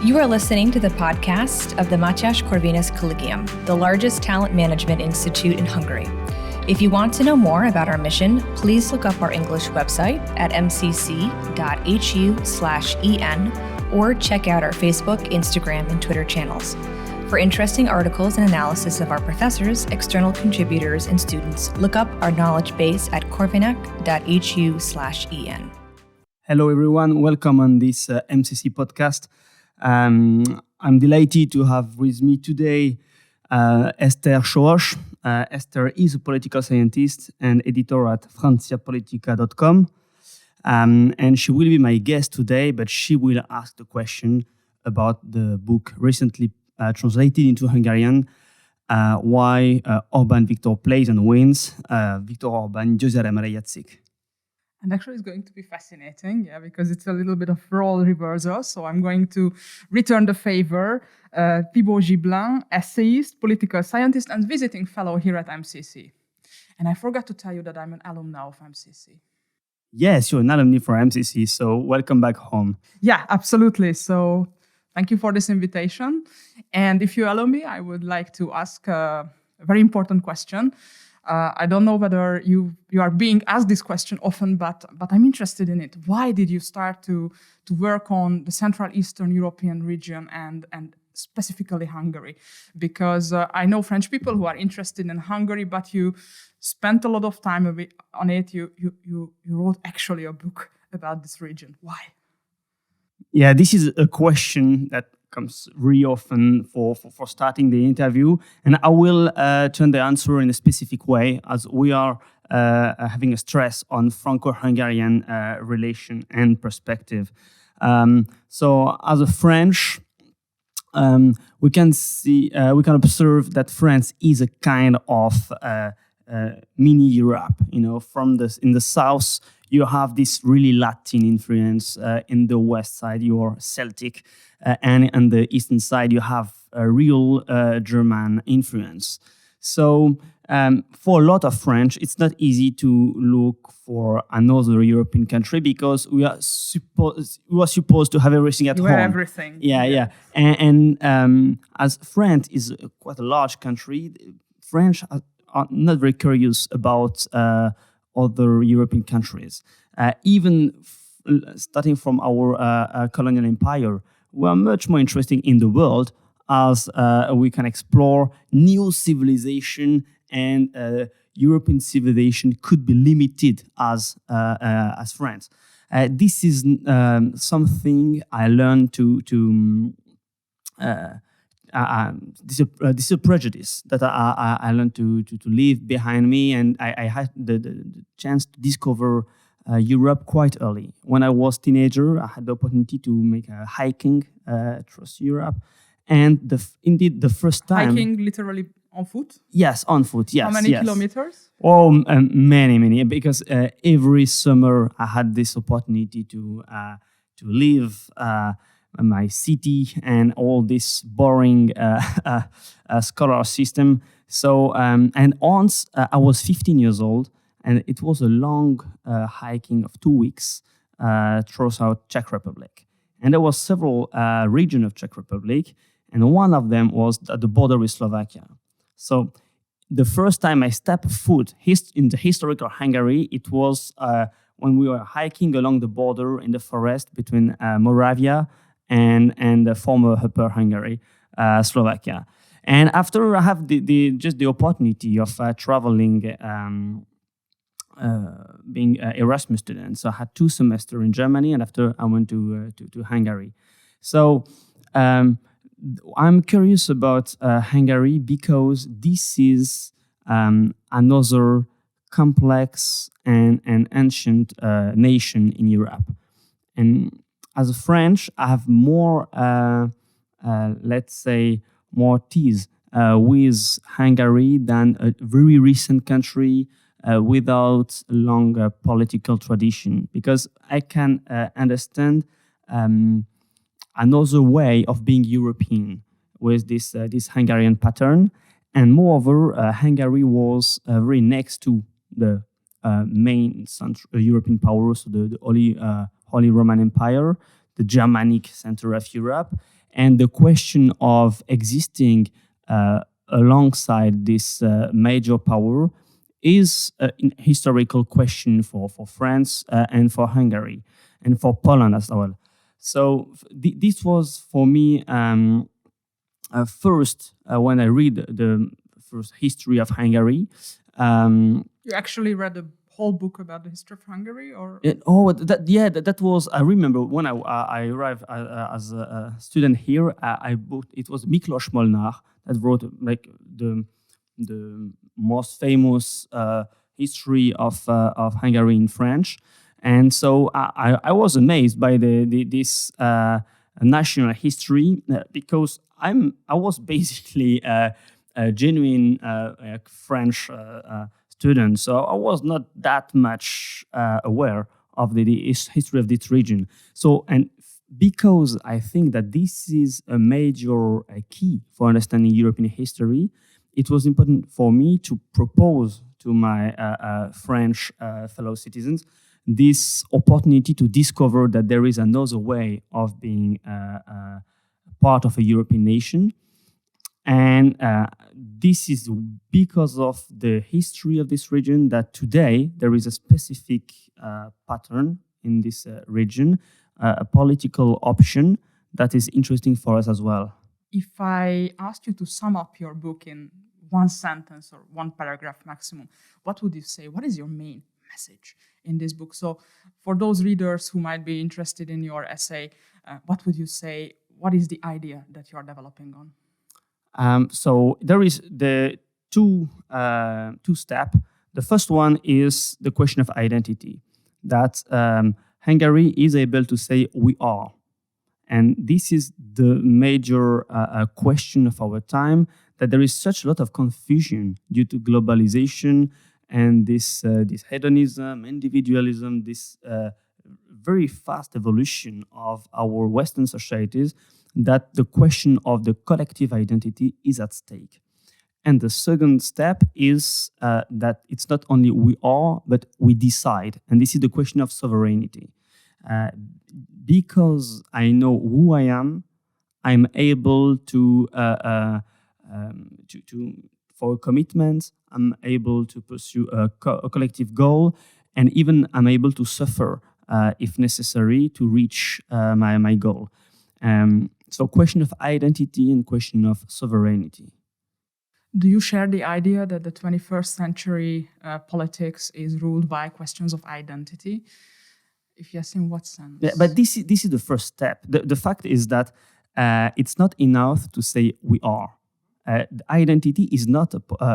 You are listening to the podcast of the Mathias Corvinus Collegium, the largest talent management institute in Hungary. If you want to know more about our mission, please look up our English website at mcc.hu/en or check out our Facebook, Instagram, and Twitter channels. For interesting articles and analysis of our professors, external contributors, and students, look up our knowledge base at corvinus.hu/en. Hello, everyone. Welcome on this MCC podcast. I'm delighted to have with me today Eszter Soos. Eszter is a political scientist and editor at franciapolitica.com. And she will be my guest today, but she will ask the question about the book recently translated into Hungarian, why Orbán Viktor plays and wins. Viktor Orbán, győzelemre, játszik. And actually it's going to be fascinating, because it's a little bit of role reversal. So I'm going to return the favor. Thibaud Gibelin, essayist, political scientist, and visiting fellow here at MCC. And I forgot to tell you that I'm an alumna of MCC. Yes, you're an alumni for MCC, so welcome back home. Yeah, absolutely. So thank you for this invitation. And if you allow me, I would like to ask a very important question. I don't know whether you are being asked this question often, but I'm interested in it. Why did you start to work on the Central Eastern European region and specifically Hungary? Because I know French people who are interested in Hungary, but you spent a lot of time on it. You wrote actually a book about this region. Why? Yeah, this is a question that comes really often for starting the interview. And I will turn the answer in a specific way, as we are having a stress on Franco-Hungarian relation and perspective. So as a French, we can observe that France is a kind of mini Europe. You know, in the south, you have this really Latin influence. In the west side, you're Celtic. And on the eastern side, you have a real German influence. So for a lot of French, it's not easy to look for another European country because we are supposed to have everything at home. Everything. Yeah. And as France is quite a large country, French are not very curious about other European countries. Even starting from our colonial empire, we are much more interested in the world as we can explore new civilization, and European civilization could be limited as France. This is something I learned this is a prejudice that I learned to leave behind me, and I had the chance to discover Europe quite early. When I was a teenager, I had the opportunity to make a hiking across Europe, and indeed the first time... Hiking literally on foot? Yes, on foot, yes. How many kilometers? Oh, many, because every summer I had this opportunity to leave my city and all this boring scholar system. So, and once I was 15 years old, and it was a long hiking of 2 weeks throughout Czech Republic. And there was several regions of Czech Republic, and one of them was at the border with Slovakia. So the first time I stepped foot in the historical Hungary, it was when we were hiking along the border in the forest between Moravia and the former Upper Hungary, Slovakia. And after I have the opportunity of traveling, being an Erasmus student, so I had 2 semesters in Germany, and after I went to Hungary. So I'm curious about Hungary because this is another complex and ancient nation in Europe. And as a French, I have more, let's say, more ties with Hungary than a very recent country without a long political tradition, because I can understand another way of being European with this Hungarian pattern. And moreover, Hungary was very next to the main European powers, so the Holy Roman Empire. the Germanic center of Europe, and the question of existing alongside this major power is a historical question for France and for Hungary and for Poland as well. So this was for me first when I read the first history of Hungary. You actually read the whole book about the history of Hungary, or? That was. I remember when I arrived as a student here. I booked. It was Miklos Molnár that wrote like the most famous history of Hungary in French, and so I was amazed by this national history because I was basically a genuine French student, so I was not that much aware of the history of this region. So, and because I think that this is a major key for understanding European history, it was important for me to propose to my French fellow citizens this opportunity to discover that there is another way of being part of a European nation. And this is because of the history of this region that today there is a specific pattern in this region, a political option that is interesting for us as well. If I asked you to sum up your book in one sentence or one paragraph maximum, what would you say? What is your main message in this book? So for those readers who might be interested in your essay, what would you say? What is the idea that you're developing on? So there is the two step. The first one is the question of identity, that Hungary is able to say we are. And this is the major question of our time, that there is such a lot of confusion due to globalization and this hedonism, individualism, this very fast evolution of our Western societies, that the question of the collective identity is at stake. And the second step is that it's not only we are, but we decide. And this is the question of sovereignty. Because I know who I am, I'm able to for a commitment, I'm able to pursue a collective goal, and even I'm able to suffer if necessary to reach my goal. So question of identity and question of sovereignty. Do you share the idea that the 21st century politics is ruled by questions of identity? If yes, in what sense? Yeah, but this is the first step. The fact is that it's not enough to say we are. The identity is not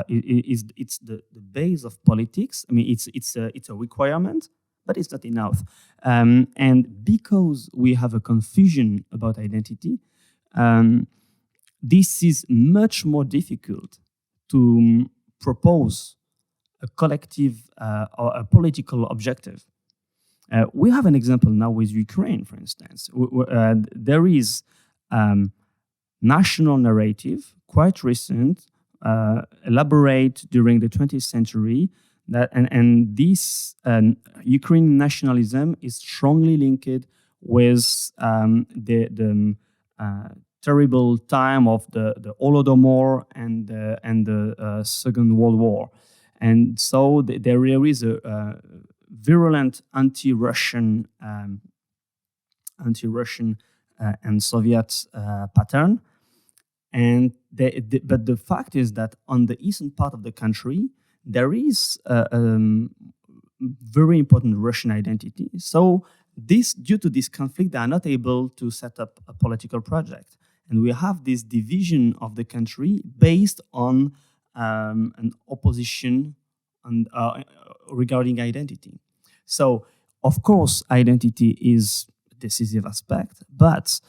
it's the base of politics. I mean, it's a requirement, but it's not enough. And because we have a confusion about identity, this is much more difficult to propose a collective or a political objective. We have an example now with Ukraine, for instance. There is national narrative, quite recent, elaborate during the 20th century, that and this Ukrainian nationalism is strongly linked with the terrible time of the Holodomor and the Second World War, and so there is a virulent anti-Russian and Soviet pattern, and but the fact is that on the eastern part of the country there is a very important Russian identity. So due to this conflict, they are not able to set up a political project. And we have this division of the country based on an opposition regarding identity. So, of course, identity is a decisive aspect, but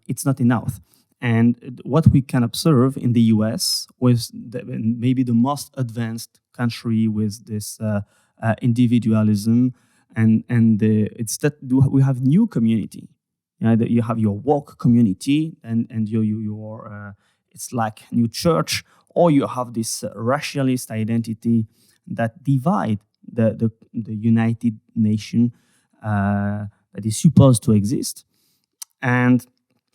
it's not enough. And what we can observe in the US, with maybe the most advanced country with this individualism, and it's that we have new community. You have your work community, and your it's like new church, or you have this racialist identity that divide the United Nation that is supposed to exist. And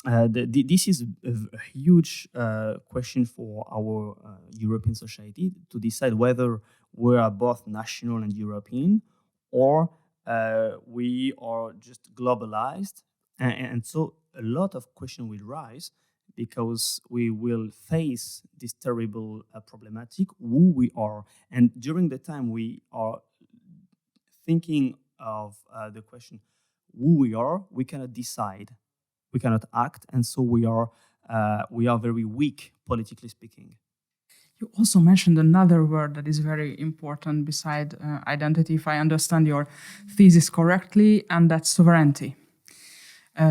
this is a huge question for our European society to decide whether we are both national and European, or we are just globalized. And so a lot of questions will rise because we will face this terrible problematic, who we are. And during the time we are thinking of the question, who we are, we cannot decide. We cannot act, and so we are very weak, politically speaking. You also mentioned another word that is very important beside identity, if I understand your thesis correctly, and that's sovereignty.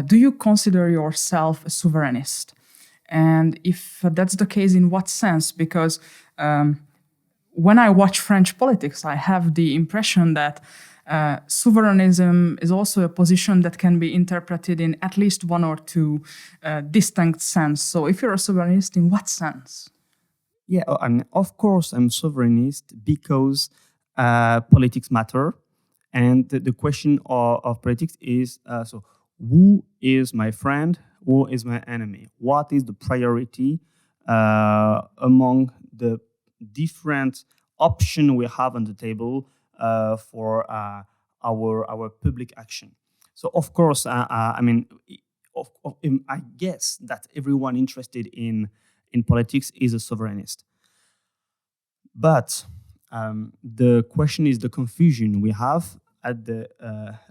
Do you consider yourself a sovereignist? And if that's the case, in what sense? Because when I watch French politics, I have the impression that sovereignism is also a position that can be interpreted in at least one or two distinct sense. So if you're a sovereignist, in what sense? Yeah, and of course I'm sovereignist because politics matter. And the question of politics is, so who is my friend? Who is my enemy? What is the priority among the different options we have on the table for our public action? So of course, I guess that everyone interested in politics is a sovereignist. But the question is the confusion we have at the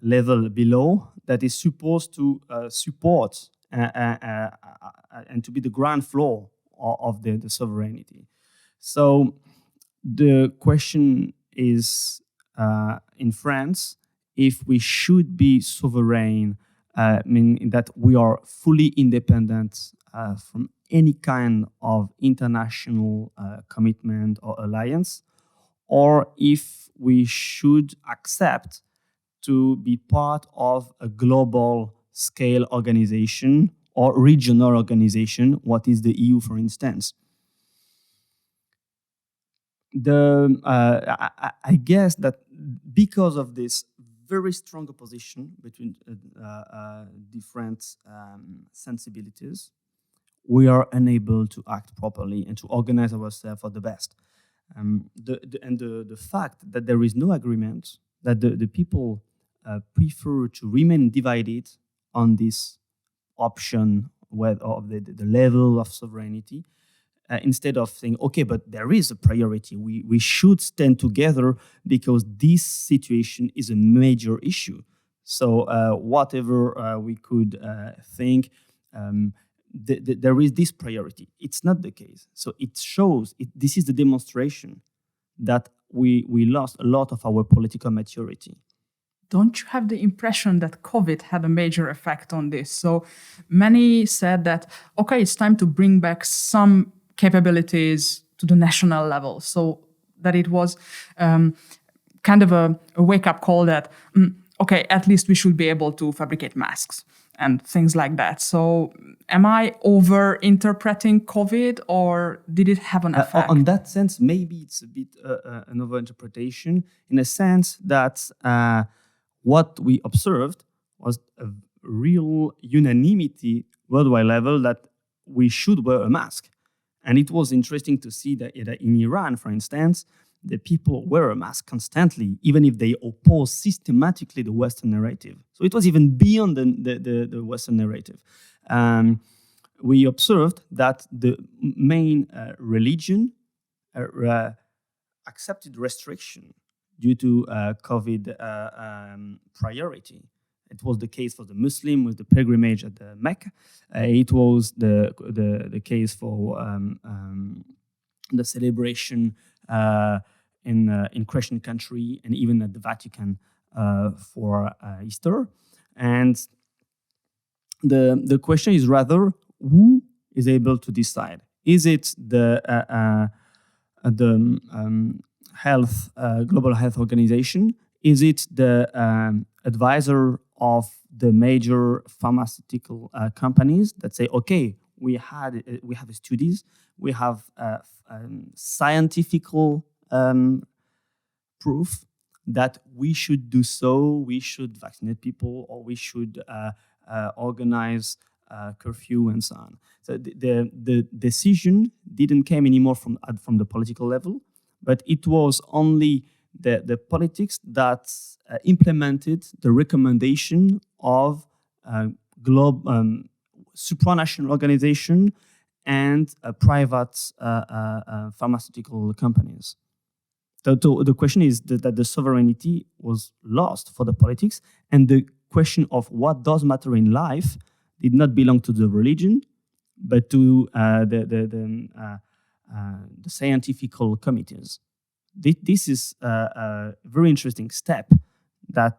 level below that is supposed to support and to be the ground floor of the sovereignty. So the question is, in France, if we should be sovereign, meaning that we are fully independent from any kind of international commitment or alliance, or if we should accept to be part of a global scale organization or regional organization, what is the EU, for instance. I guess that because of this very strong opposition between different sensibilities, we are unable to act properly and to organize ourselves for the best. The fact that there is no agreement, that the people prefer to remain divided on this option of the level of sovereignty, instead of saying, okay, but there is a priority. We should stand together because this situation is a major issue. So whatever we could think, there is this priority. It's not the case. So it shows, this is the demonstration that we lost a lot of our political maturity. Don't you have the impression that COVID had a major effect on this? So many said that, okay, it's time to bring back some capabilities to the national level. So that it was kind of a wake-up call that, okay, at least we should be able to fabricate masks and things like that. So am I over-interpreting COVID, or did it have an effect? On that sense, maybe it's a bit an over-interpretation, in a sense that what we observed was a real unanimity worldwide level that we should wear a mask. And it was interesting to see that in Iran, for instance, the people wear a mask constantly, even if they oppose systematically the Western narrative. So it was even beyond the Western narrative. We observed that the main religion accepted restriction due to COVID priority. It was the case for the Muslim with the pilgrimage at the Mecca. It was the case for the celebration in Christian country and even at the Vatican for Easter. And the question is rather, who is able to decide? Is it the Global Health Organization? Is it the advisor of the major pharmaceutical companies that say, okay, we have studies, we have scientific proof that we should do so, we should vaccinate people, or we should organize curfew and so on. So the decision didn't come anymore from the political level, but it was only the politics that implemented the recommendation of supranational organization and private pharmaceutical companies. So the question is that the sovereignty was lost for the politics, and the question of what does matter in life did not belong to the religion, but to the scientific committees. This is a very interesting step, that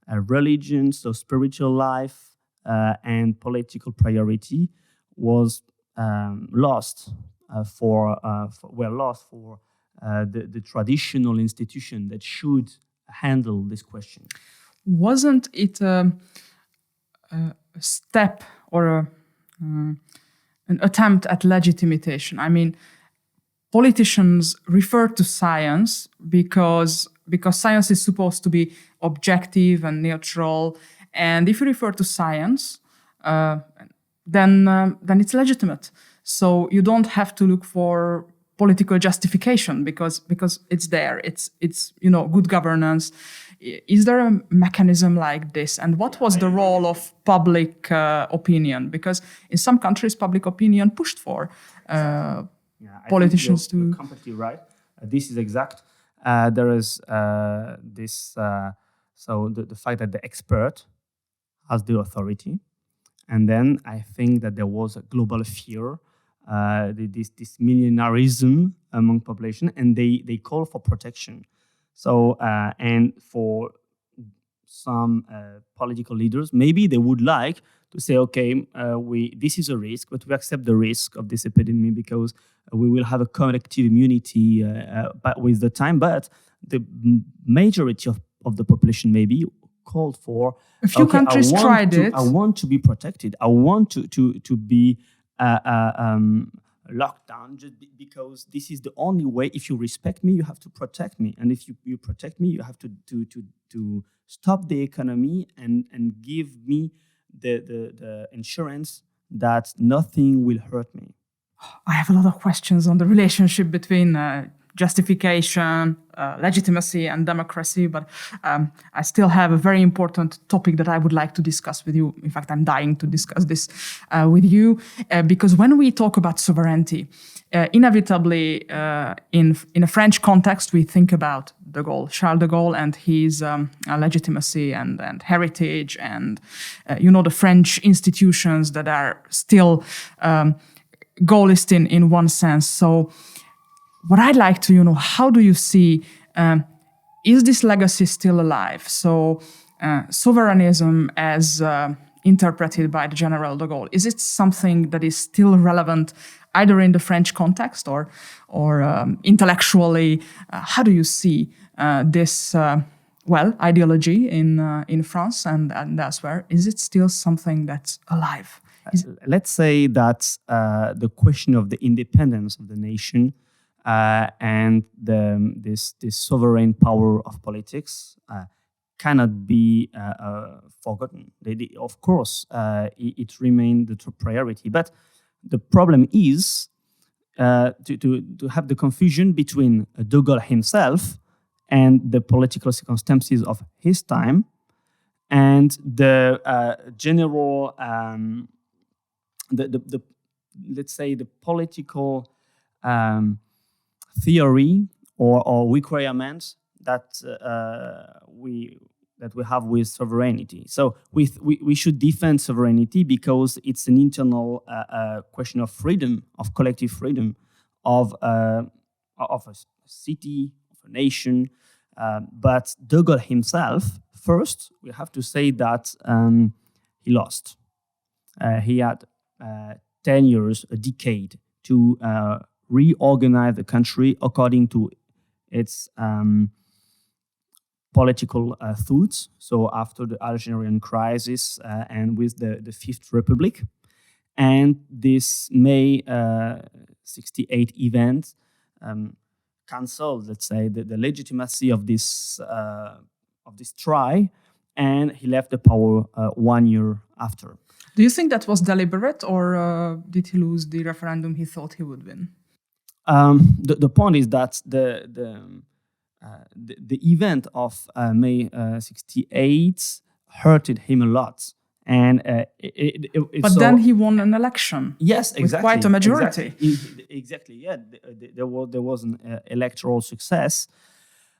religion, so spiritual life and political priority was lost for the traditional institution that should handle this question. Wasn't it a step or an attempt at legitimation? I mean, politicians refer to science because science is supposed to be objective and neutral, and if you refer to science, then it's legitimate. So you don't have to look for political justification because it's there. It's good governance. Is there a mechanism like this? And what was the role of public opinion? Because in some countries, public opinion pushed for politicians to. You're completely right. This is exact. There is this. So the fact that the expert has the authority, and then I think that there was a global fear, this millenarism among population, and they call for protection. So and for some political leaders, maybe they would like to say, okay, this is a risk, but we accept the risk of this epidemic because we will have a collective immunity with the time. But the majority of the population maybe called for. A few countries tried it. I want to be protected. I want to be locked down just because this is the only way. If you respect me, you have to protect me, and if you protect me, you have to stop the economy and give me the insurance that nothing will hurt me. I have a lot of questions on the relationship between justification, legitimacy, and democracy, but I still have a very important topic that I would like to discuss with you. In fact, I'm dying to discuss this with you, because when we talk about sovereignty, inevitably in a French context, we think about de Gaulle, Charles de Gaulle, and his legitimacy and heritage, and the French institutions that are still Gaullist in one sense. So what I'd like to, how do you see, is this legacy still alive? So sovereignism as interpreted by the General de Gaulle, is it something that is still relevant either in the French context or intellectually? How do you see this, ideology in France and elsewhere? Is it still something that's alive? Let's say that the question of the independence of the nation and this sovereign power of politics cannot be forgotten. Of course, it remains the top priority. But the problem is to have the confusion between de Gaulle himself and the political circumstances of his time and the general, let's say, the political theory or requirements that we have with sovereignty. So we should defend sovereignty because it's an internal question of freedom, of collective freedom, of a city, of a nation. But de Gaulle himself, first, we have to say that he lost. He had 10 years, a decade, to reorganize the country according to its political thoughts. So after the Algerian crisis and with the Fifth Republic, and this May 68 event cancelled, let's say, the legitimacy of this try, and he left the power 1 year after. Do you think that was deliberate, or did he lose the referendum he thought he would win? The point is that the event of May 68 hurted him a lot, and but then he won an election. Yes, exactly, with quite a majority. Exactly, yeah. There was an electoral success,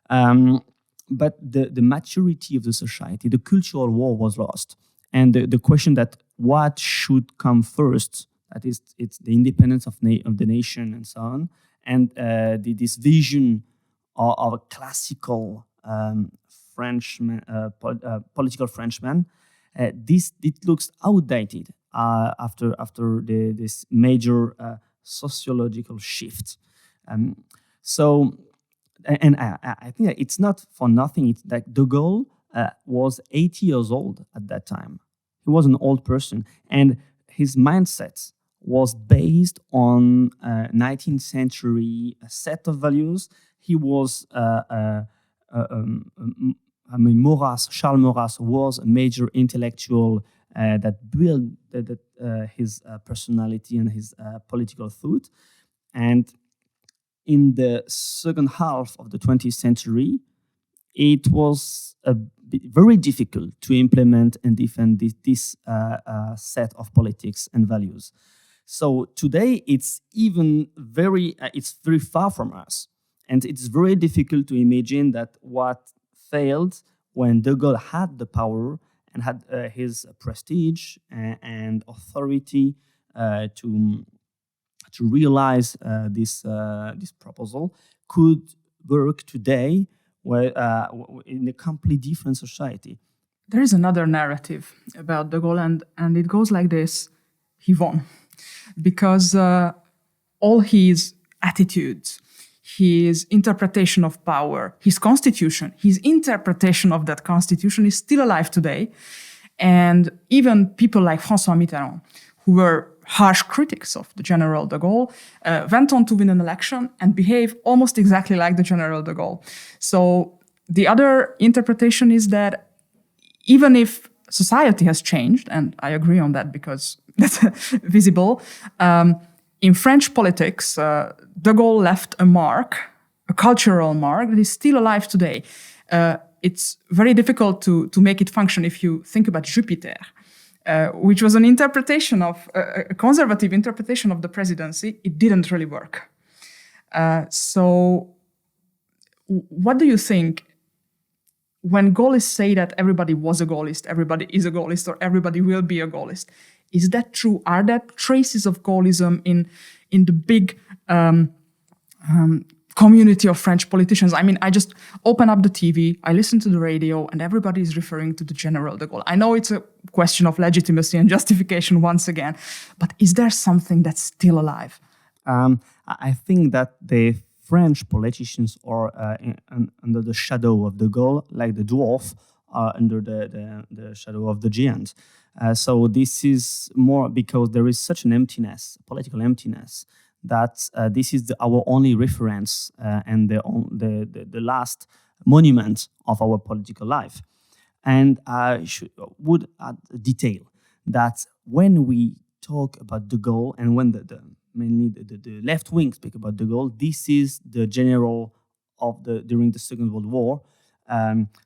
but the maturity of the society, the cultural war was lost, and the question that what should come first, that is, it's the independence of the nation and so on, and this vision of a classical Frenchman, political Frenchman. It looks outdated after this major sociological shift. So, and I think that it's not for nothing. It's like De Gaulle was 80 years old at that time. He was an old person, and his mindset was based on 19th century set of values. He was Charles Maurras was a major intellectual that built his personality and his political thought. And in the second half of the 20th century, it was very difficult to implement and defend this set of politics and values. So today, it's very far from us. And it's very difficult to imagine that what failed when De Gaulle had the power and had his prestige and authority to realize this proposal could work today in a completely different society. There is another narrative about De Gaulle, and it goes like this: he won because all his attitudes, his interpretation of power, his constitution, his interpretation of that constitution is still alive today. And even people like François Mitterrand, who were harsh critics of the General de Gaulle, went on to win an election and behave almost exactly like the General de Gaulle. So the other interpretation is that even if society has changed, and I agree on that because that's visible, in French politics, de Gaulle left a mark, a cultural mark that is still alive today. It's very difficult to make it function if you think about Jupiter, which was an interpretation of a conservative interpretation of the presidency. It didn't really work. So what do you think when Gaullists say that everybody was a Gaullist, everybody is a Gaullist, or everybody will be a Gaullist? Is that true? Are there traces of Gaullism in the big community of French politicians? I mean, I just open up the TV, I listen to the radio, and everybody is referring to the General de Gaulle. I know it's a question of legitimacy and justification once again, but is there something that's still alive? I think that the French politicians are under the shadow of de Gaulle, like the dwarf are under the shadow of the giant. So this is more because there is such an emptiness, political emptiness, that this is our only reference and the last monument of our political life. And I would add a detail that when we talk about de Gaulle, and when mainly the left wing speak about de Gaulle, this is the general of during the Second World War.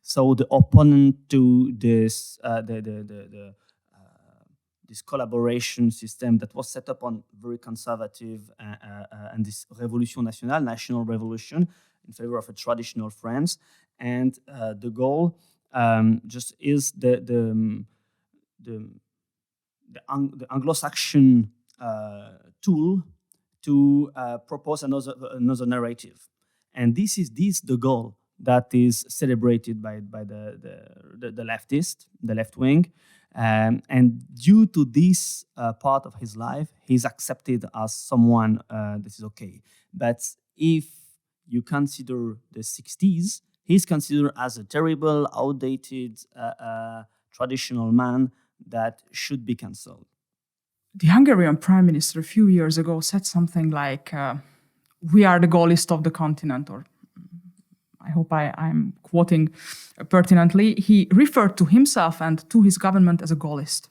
So the opponent to this this collaboration system that was set up on very conservative and this Révolution nationale, national revolution, in favor of a traditional France, and de Gaulle just is the Anglo-Saxon tool to propose another narrative, and this is de Gaulle that is celebrated by the leftist, the left wing. And due to this part of his life, he's accepted as someone that is okay. But if you consider the 60s, he's considered as a terrible, outdated, traditional man that should be cancelled. The Hungarian prime minister a few years ago said something like, we are the Gaullist of the continent, or I hope I'm quoting pertinently. He referred to himself and to his government as a Gaullist.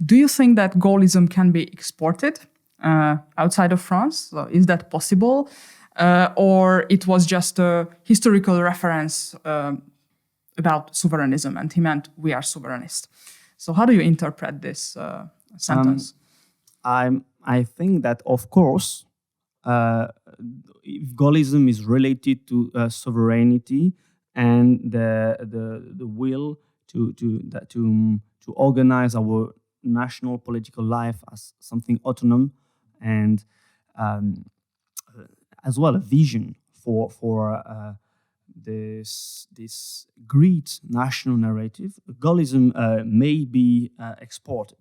Do you think that Gaullism can be exported outside of France? So is that possible? Or it was just a historical reference about sovereignism, and he meant we are sovereignist. So how do you interpret this sentence? I think that, of course, if Gaullism is related to sovereignty and the will to organize our national political life as something autonomous, and as well a vision for this great national narrative, Gaullism may be exported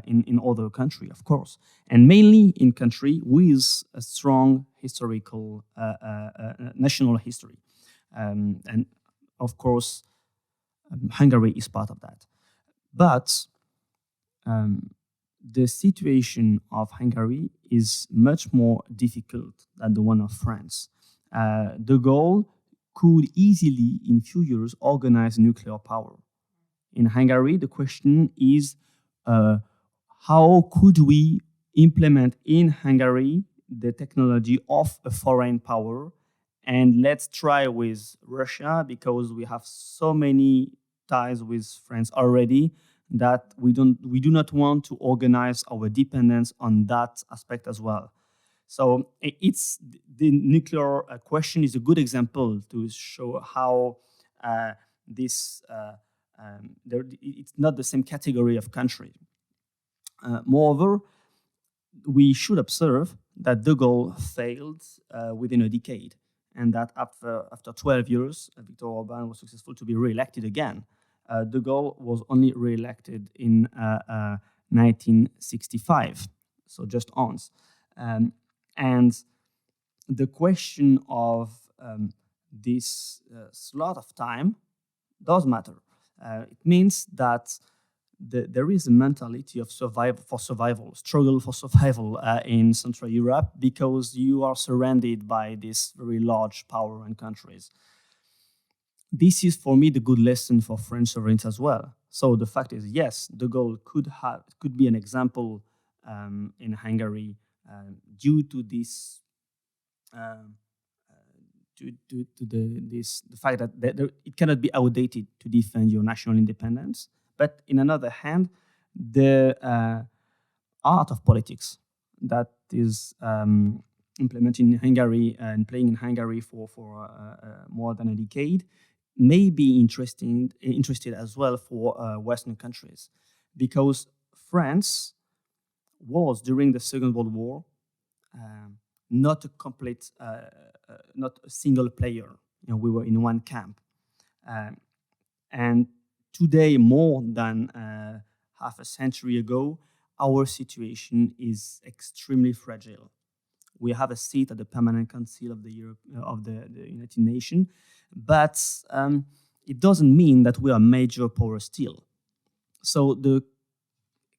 in other countries, of course, and mainly in country with a strong historical national history, and of course, Hungary is part of that. But the situation of Hungary is much more difficult than the one of France. De Gaulle could easily, in few years, organize nuclear power. In Hungary, the question is, how could we implement in Hungary the technology of a foreign power? And let's try with Russia, because we have so many ties with France already, that we do not want to organize our dependence on that aspect as well. So it's the nuclear question is a good example to show how it's not the same category of country. Moreover, we should observe that De Gaulle failed within a decade, and that after 12 years, Viktor Orban was successful to be re-elected again. De Gaulle was only re-elected in 1965, so just once. And the question of this slot of time does matter. It means that there is a mentality of struggle for survival in Central Europe, because you are surrounded by this very large power and countries. This is, for me, the good lesson for French sovereignty as well. So the fact is, yes, De Gaulle could be an example in Hungary due to this, the fact that it cannot be outdated to defend your national independence. But in another hand, the art of politics that is implemented in Hungary and playing in Hungary for more than a decade may be interested as well for Western countries, because France was, during the Second World War, not a complete, not a single player. We were in one camp, and today, more than half a century ago, our situation is extremely fragile. We have a seat at the Permanent Council of the United Nations, but it doesn't mean that we are a major power still. So the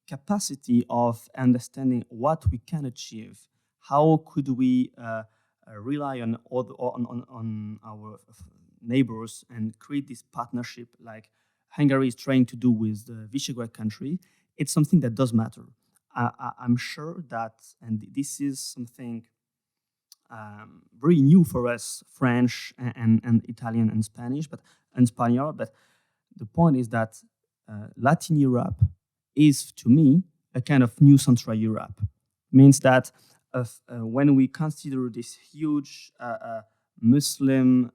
capacity of understanding what we can achieve, how could we rely on our neighbors and create this partnership like Hungary is trying to do with the Visegrad country, it's something that does matter. I'm sure that, and this is something very new for us, French and Italian and Spanish, but the point is that Latin Europe is, to me, a kind of new Central Europe. Means that when we consider this huge Muslim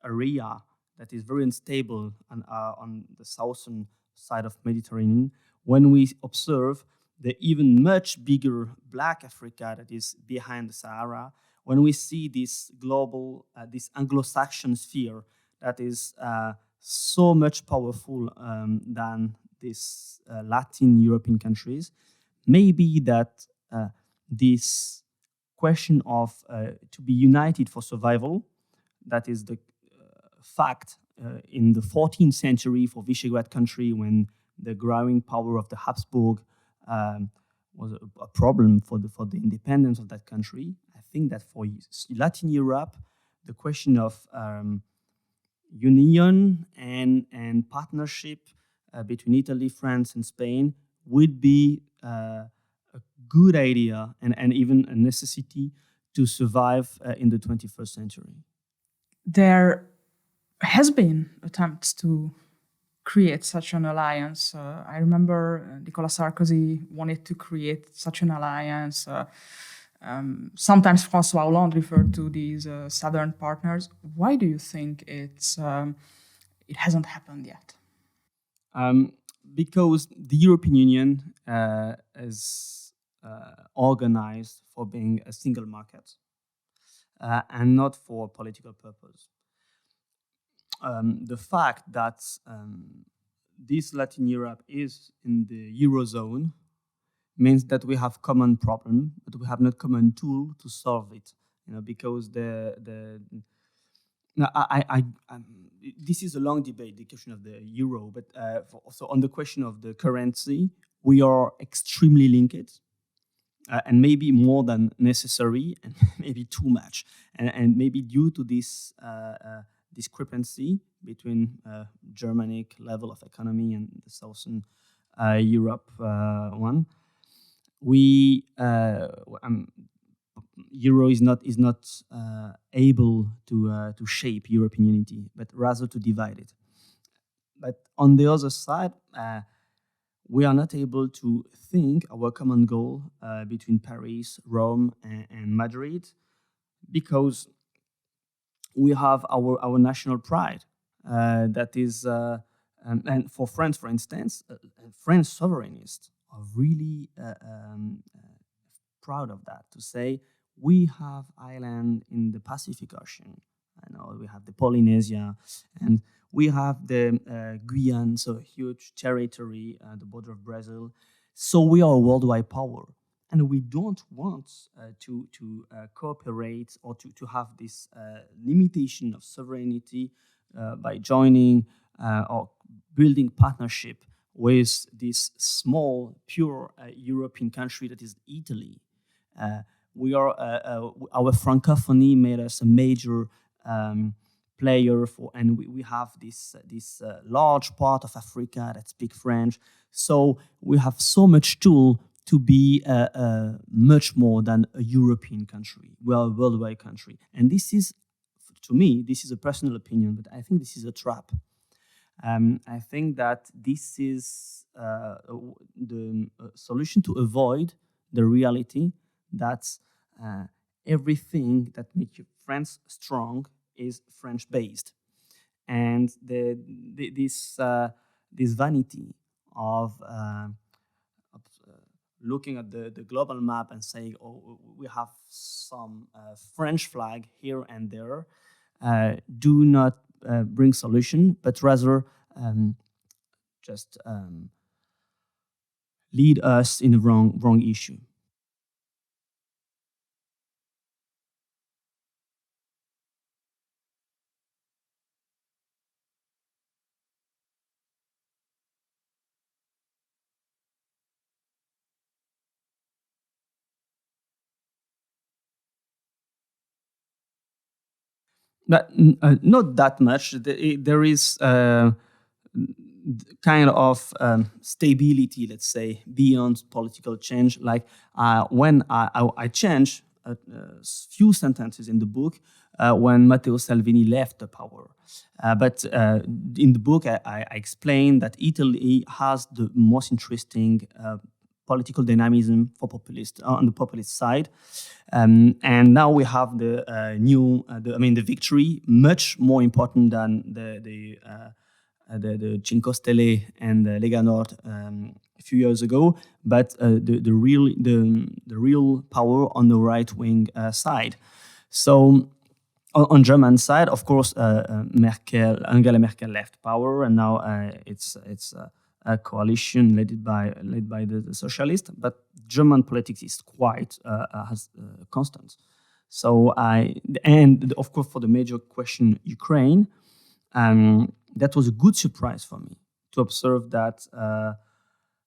area that is very unstable on the southern side of Mediterranean, when we observe the even much bigger Black Africa that is behind the Sahara, when we see this global, this Anglo-Saxon sphere that is so much powerful than these Latin European countries, maybe that this question of to be united for survival, that is the fact in the 14th century for Visegrad country, when the growing power of the Habsburg a problem for the independence of that country. I think that for Latin Europe, the question of union and partnership between Italy, France, and Spain would be a good idea and even a necessity to survive in the 21st century. There has been attempts to create such an alliance. I remember Nicolas Sarkozy wanted to create such an alliance. Sometimes François Hollande referred to these southern partners. Why do you think it hasn't happened yet? Because the European Union is organized for being a single market and not for political purpose. The fact that this Latin Europe is in the Eurozone means that we have common problem, but we have not common tool to solve it. Because this is a long debate, the question of the euro. But also on the question of the currency, we are extremely linked, and maybe more than necessary, and maybe too much, and maybe due to this discrepancy between Germanic level of economy and the Southern Europe one. Euro is not able to shape European unity, but rather to divide it. But on the other side, we are not able to think our common goal between Paris, Rome, and Madrid, because we have our national pride. That is, and for France, for instance, French sovereignists are really proud of that, to say we have island in the Pacific Ocean. We have the Polynesia, and we have the Guyana, so a huge territory, the border of Brazil. So we are a worldwide power, and we don't want to cooperate or to have this limitation of sovereignty by joining or building partnership with this small, pure European country that is Italy. Our francophonie made us a major player and we have this large part of Africa that speak French. So we have so much tool to be much more than a European country. We are a worldwide country. And this is, to me, this is a personal opinion, but I think this is a trap. I think that this is the solution to avoid the reality that everything that makes France strong is French-based. And this vanity of looking at the global map and saying, oh, we have some French flag here and there, do not bring solution, but rather just lead us in the wrong issue. But not that much. There is kind of stability, let's say, beyond political change. Like when I changed a few sentences in the book when Matteo Salvini left the power. But in the book, I explained that Italy has the most interesting political dynamism for populist on the populist side, and now we have the victory, much more important than the Cinque Stelle and the Lega Nord a few years ago, but the real power on the right wing side. So on German side, of course, Angela Merkel left power, and now it's a coalition led by the socialists, but German politics is quite constant. So and of course for the major question Ukraine, that was a good surprise for me to observe that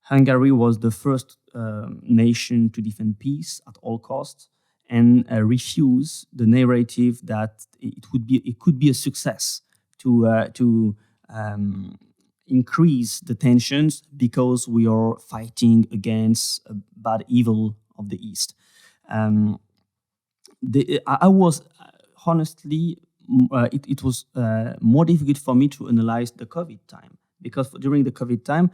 Hungary was the first nation to defend peace at all costs and refuse the narrative that it could be a success to increase the tensions because we are fighting against a bad evil of the East. I was honestly, it was more difficult for me to analyze the COVID time because during the COVID time,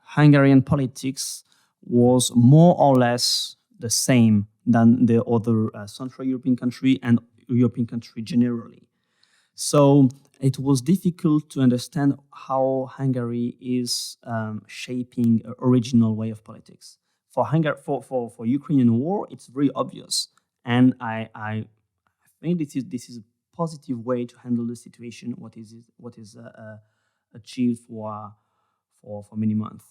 Hungarian politics was more or less the same than the other Central European country and European country generally. So it was difficult to understand how Hungary is shaping an original way of politics. For Ukrainian war, it's very obvious, and I think this is a positive way to handle the situation. What is achieved for many months.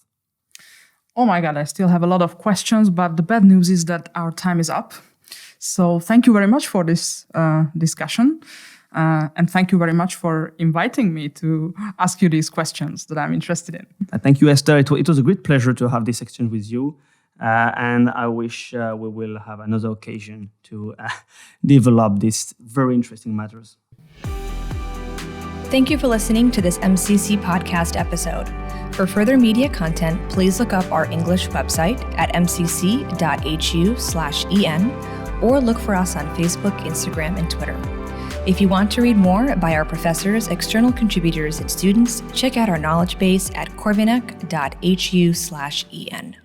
Oh my God, I still have a lot of questions, but the bad news is that our time is up. So thank you very much for this discussion. And thank you very much for inviting me to ask you these questions that I'm interested in. Thank you, Eszter. It was a great pleasure to have this exchange with you. And I wish we will have another occasion to develop these very interesting matters. Thank you for listening to this MCC podcast episode. For further media content, please look up our English website at mcc.hu/en or look for us on Facebook, Instagram, and Twitter. If you want to read more by our professors, external contributors, and students, check out our knowledge base at corvinus.hu/en.